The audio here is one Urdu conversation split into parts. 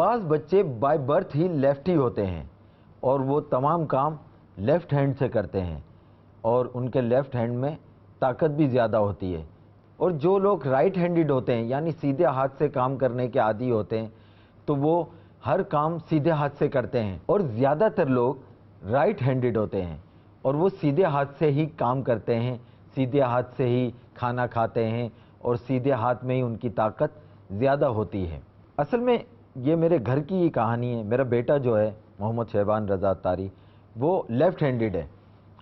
بعض بچے بائی برتھ ہی لیفٹی ہوتے ہیں اور وہ تمام کام لیفٹ ہینڈ سے کرتے ہیں اور ان کے لیفٹ ہینڈ میں طاقت بھی زیادہ ہوتی ہے، اور جو لوگ رائٹ ہینڈڈ ہوتے ہیں یعنی سیدھے ہاتھ سے کام کرنے کے عادی ہوتے ہیں تو وہ ہر کام سیدھے ہاتھ سے کرتے ہیں، اور زیادہ تر لوگ رائٹ ہینڈڈ ہوتے ہیں اور وہ سیدھے ہاتھ سے ہی کام کرتے ہیں، سیدھے ہاتھ سے ہی کھانا کھاتے ہیں اور سیدھے ہاتھ میں ہی ان کی طاقت زیادہ ہوتی ہے۔ اصل میں یہ میرے گھر کی ہی کہانی ہے۔ میرا بیٹا جو ہے محمد شہبان رضا اتاری، وہ لیفٹ ہینڈڈ ہے۔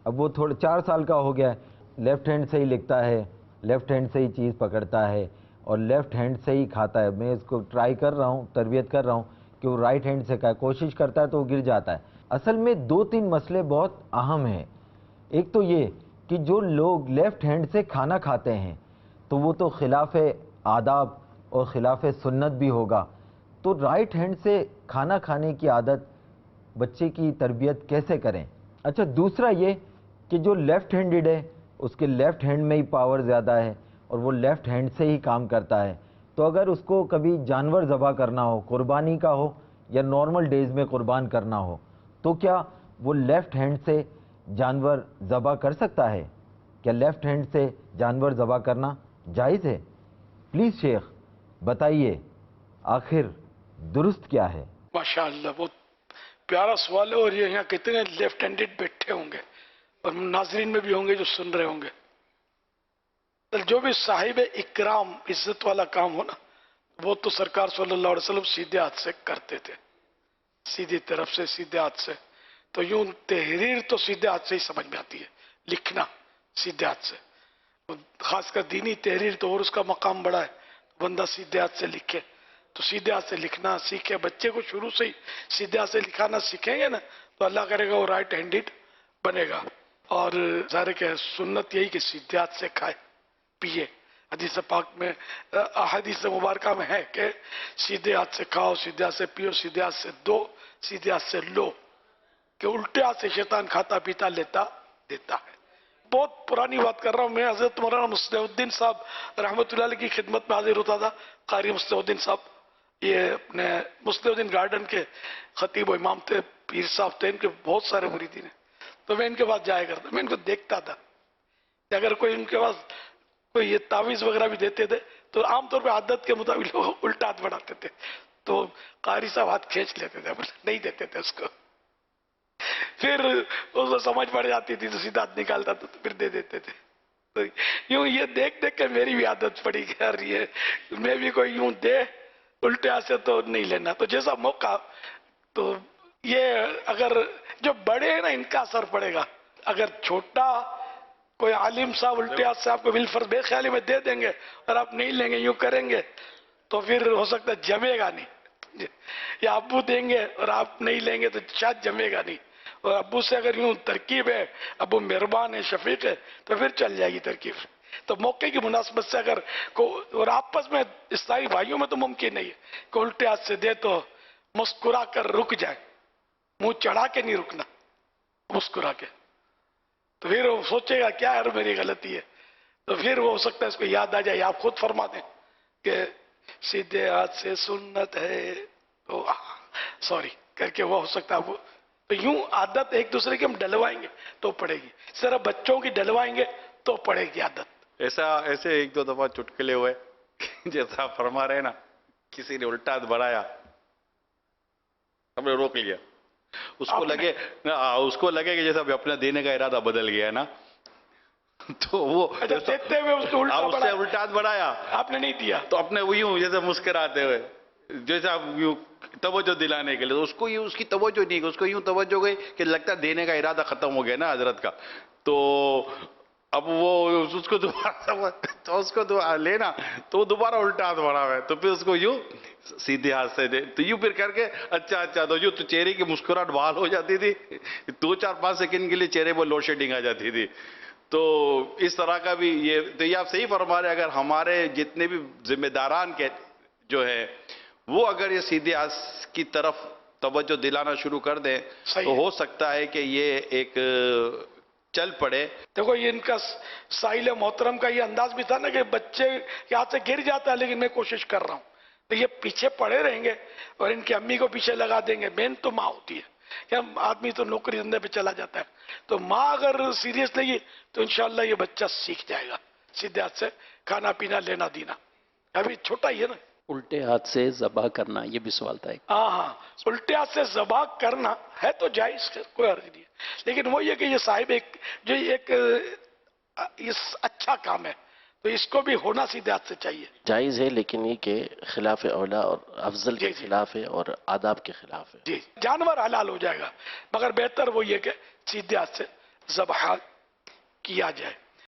اب وہ 4 سال کا ہو گیا ہے، لیفٹ ہینڈ سے ہی لکھتا ہے، لیفٹ ہینڈ سے ہی چیز پکڑتا ہے اور لیفٹ ہینڈ سے ہی کھاتا ہے۔ میں اس کو ٹرائی کر رہا ہوں، تربیت کر رہا ہوں کہ وہ رائٹ ہینڈ سے کھائے، کوشش کرتا ہے تو وہ گر جاتا ہے۔ اصل میں 2-3 مسئلے بہت اہم ہیں۔ ایک تو یہ کہ جو لوگ لیفٹ ہینڈ سے کھانا کھاتے ہیں تو وہ تو خلاف آداب اور خلاف سنت بھی ہوگا، تو رائٹ ہینڈ سے کھانا کھانے کی عادت بچے کی تربیت کیسے کریں؟ اچھا، دوسرا یہ کہ جو لیفٹ ہینڈڈ ہے اس کے لیفٹ ہینڈ میں ہی پاور زیادہ ہے اور وہ لیفٹ ہینڈ سے ہی کام کرتا ہے، تو اگر اس کو کبھی جانور ذبح کرنا ہو، قربانی کا ہو یا نارمل ڈیز میں قربان کرنا ہو، تو کیا وہ لیفٹ ہینڈ سے جانور ذبح کر سکتا ہے؟ کیا لیفٹ ہینڈ سے جانور ذبح کرنا جائز ہے؟ پلیز شیخ بتائیے آخر درست کیا ہے؟ ماشاءاللہ بہت پیارا سوال ہے، اور یہ یہاں کتنے لیفٹ ہینڈڈ بیٹھے ہوں گے اور ناظرین میں بھی ہوں گے جو سن رہے ہوں گے۔ جو بھی صاحب اکرام عزت والا کام ہو نا، وہ تو سرکار صلی اللہ علیہ وسلم سیدھے ہاتھ سے کرتے تھے، سیدھی طرف سے سیدھے ہاتھ سے۔ تو یوں تحریر تو سیدھے ہاتھ سے ہی سمجھ میں آتی ہے، لکھنا سیدھے ہاتھ سے، خاص کر دینی تحریر تو اور اس کا مقام بڑا ہے، بندہ سیدھے ہاتھ سے لکھے تو سیدھے ہاتھ سے لکھنا سیکھے۔ بچے کو شروع سے ہی سیدھے ہاتھ سے لکھانا سیکھیں گے نا تو اللہ کرے گا وہ رائٹ ہینڈڈ بنے گا۔ اور ظاہر کہ سنت یہی کہ سیدھے ہاتھ سے کھائے پیے۔ حدیث پاک میں، احادیث مبارکہ میں ہے کہ سیدھے ہاتھ سے کھاؤ، سیدھے ہاتھ سے پیو، سیدھے ہاتھ سے دو، سیدھے ہاتھ سے لو، کہ الٹے ہاتھ سے شیطان کھاتا پیتا لیتا دیتا ہے۔ بہت پرانی بات کر رہا ہوں میں، حضرت مولانا مصلح الدین صاحب رحمۃ اللہ علیہ کی خدمت میں حاضر ہوتا تھا، قاری مصلح الدین صاحب، یہ اپنے مصلح الدین گارڈن کے خطیب و امام تھے، پیر صاحب تھے، ان کے بہت سارے مریدین ہیں، تو میں ان کے پاس جایا کرتا، میں ان کو دیکھتا تھا کہ اگر کوئی ان کے پاس کوئی یہ تعویذ وغیرہ بھی دیتے تھے تو عام طور پہ عادت کے مطابق لوگ الٹا ہاتھ بڑھاتے تھے، تو قاری صاحب ہاتھ کھینچ لیتے تھے، نہیں دیتے تھے اس کو، پھر اس کو سمجھ پڑ جاتی تھی تو سیدھا ہاتھ نکالتا تھا تو پھر دے دیتے تھے۔ تو یوں یہ دیکھ دیکھ کے میری بھی عادت پڑی کر رہی ہے، میں بھی کوئی یوں دے الٹے ہاتھ سے تو نہیں لینا، تو جیسا موقع۔ تو یہ اگر جو بڑے ہیں نا ان کا اثر پڑے گا، اگر چھوٹا کوئی عالم صاحب الٹے ہاتھ سے آپ کو بالفرض بے خیالی میں دے دیں گے اور آپ نہیں لیں گے، یوں کریں گے تو پھر ہو سکتا ہے جمے گا نہیں، یا ابو دیں گے اور آپ نہیں لیں گے تو شاید جمے گا نہیں، اور ابو سے اگر یوں ترکیب ہے، ابو مہربان ہے، شفیق ہے، تو پھر چل جائے گی ترکیب۔ تو موقع کی مناسبت سے اگر اور آپس میں اسلامی بھائیوں میں تو ممکن نہیں ہے کہ الٹے ہاتھ سے دے تو مسکرا کر رک جائے، منہ چڑھا کے نہیں رکنا، مسکرا کے، تو پھر وہ سوچے گا کیا یار میری غلطی ہے، تو پھر وہ ہو سکتا ہے اس کو یاد آ جائے، آپ خود فرما دیں کہ سیدھے ہاتھ سے سنت ہے تو سوری کر کے وہ ہو سکتا ہے وہ، تو یوں عادت ایک دوسرے کی ہم ڈلوائیں گے تو پڑے گی، صرف بچوں کی ڈلوائیں گے تو پڑے گی عادت۔ ایسے 1-2 دفعہ چٹکلے ہوئے جیسا آپ فرما رہے ہیں نا، کسی نے الٹا ہاتھ بڑھایا، ہم نے روک لیا، اس کو لگے کہ جیسا اپنا دینے کا ارادہ بدل گیا ہے نا، تو وہ دیتے ہوئے اس کو الٹا ہاتھ بڑھایا، آپ نے نہیں دیا تو اپنے یوں جیسے مسکراتے ہوئے، جیسے آپ یوں توجہ دلانے کے لیے، اس کو اس کی توجہ نہیں گئی، اس کو یوں توجہ گئی کہ لگتا ہے دینے کا ارادہ ختم ہو گیا نا حضرت کا، تو اب وہ اس کو دوبارہ تو اس کو لینا تو وہ دوبارہ الٹا ہاتھ بڑھا ہوا ہے، تو پھر اس کو یوں سیدھے ہاتھ سے دے، تو یوں پھر کر کے اچھا تو یوں تو چہرے کی مسکراہٹ بحال ہو جاتی تھی، 2-4-5 سیکنڈ کے لیے چہرے پر لوڈ شیڈنگ آ جاتی تھی۔ تو اس طرح کا بھی یہ آپ صحیح فرما رہے ہیں، اگر ہمارے جتنے بھی ذمہ داران کے جو ہے وہ اگر یہ سیدھے ہاتھ کی طرف توجہ دلانا شروع کر دیں تو ہو سکتا ہے کہ یہ ایک چل پڑے۔ دیکھو یہ ان کا ساحل محترم کا یہ انداز بھی تھا نا کہ بچے کے ہاتھ سے گر جاتا ہے لیکن میں کوشش کر رہا ہوں، تو یہ پیچھے پڑے رہیں گے اور ان کی امی کو پیچھے لگا دیں گے. مین تو ماں ہوتی ہے. کہ آدمی تو نوکری دھندے پہ چلا جاتا ہے, تو ماں اگر سیریس لگی تو انشاءاللہ یہ بچہ سیکھ جائے گا سیدھے ہاتھ سے کھانا پینا لینا دینا. ابھی چھوٹا ہی ہے نا. الٹے ہاتھ سے ذبح کرنا یہ بھی سوال تھا ایک. ہاں ہاں, الٹے ہاتھ سے ذبح کرنا ہے تو جائز ہے, کوئی حرج نہیں ہے. لیکن وہ یہ کہ یہ صاحب جو ایک اچھا کام ہے تو اس کو بھی ہونا سیدھے ہاتھ سے چاہیے. جائز ہے لیکن یہ کہ خلاف اولا اور افضل کے جی جی. خلاف ہے اور آداب کے خلاف ہے. جی, جانور حلال ہو جائے گا مگر بہتر وہ یہ کہ سیدھے ہاتھ سے ذبح کیا جائے.